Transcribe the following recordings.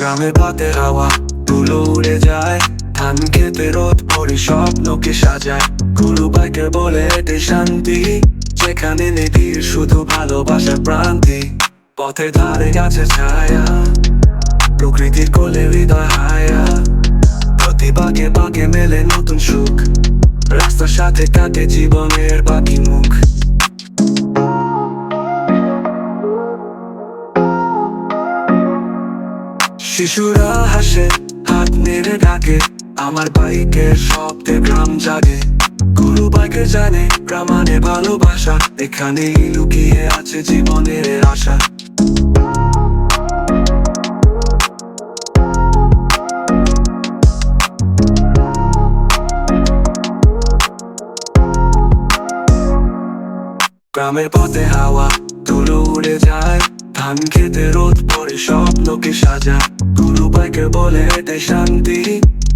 গ্রামে ভাতে হাওয়া তুলো উড়ে যায়, ধান খেতে রোদ পড়ে স্বপ্নকে সাজায়। গরু বাইকে বলে এতে শান্তি, যেখানে নেই ভিড় শুধু ভালোবাসার প্রান্তি। পথের ধারে গাছে ছায়া, প্রকৃতির কোলে হৃদয় হায়া। প্রতি বাঁকে বাঁকে মেলে নতুন সুখ, রাস্তার সাথে কাটে জীবনের বাকি মুখ। শিশুরা হাসে, হাত নেড়ে ডাকে, আমার বাইকের শব্দে গ্রাম জাগে। গরু বাইকে জানে গ্রাম মানে ভালোবাসা, এখানেই লুকিয়ে আছে জীবনের আশা। গ্রামের পথে হাওয়া তুলো উড়ে যায়, ধান খেতে রোদ পড়ে স্বপ্নকে সাজায়। গরু বাইকে বলে এতে শান্তি,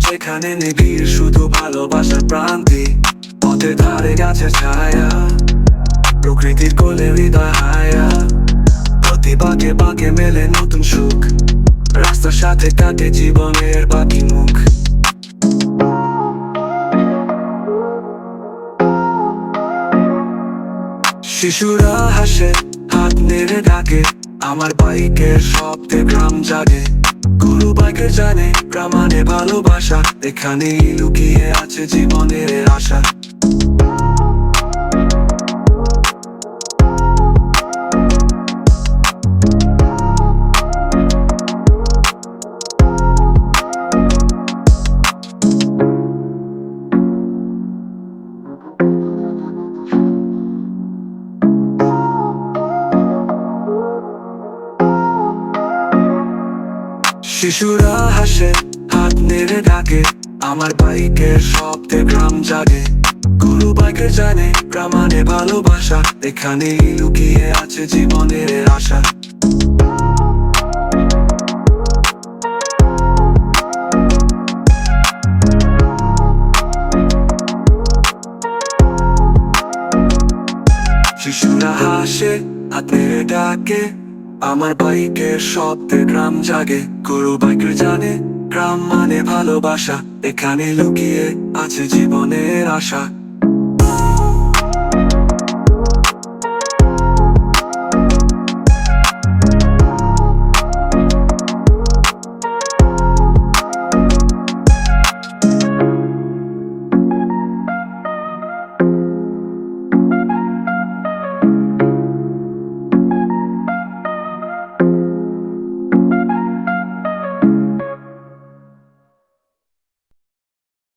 যেখানে নেই ভিড় শুধু ভালোবাসার প্রান্তি। পথের ধারে গাছের ছায়া, প্রকৃতির কোলে হৃদয় হায়া। প্রতি বাঁকে বাঁকে মেলে নতুন সুখ, রাস্তার সাথে কাটে জীবনের বাকি মুখ। শিশুরা হাসে, হাত নেড়ে ডাকে, আমার বাইকের শব্দে গ্রাম জাগে। গরু বাইকে জানে গ্রাম মানে ভালোবাসা, এখানেই লুকিয়ে আছে জীবনের আশা। শিশুরা হাসে, হাত নেড়ে ডাকে, আমার বাইকের শব্দে গ্রাম জাগে। গরু বাইকে জানে গ্রাম মানে ভালোবাসা, এখানেই লুকিয়ে আছে জীবনের আশা। শিশুরা হাসে, হাত নেড়ে ডাকে, আমার বাইকের শব্দে গ্রাম জাগে। গরু বাইকে জানে গ্রাম মানে ভালোবাসা, এখানে লুকিয়ে আছে জীবনের আশা।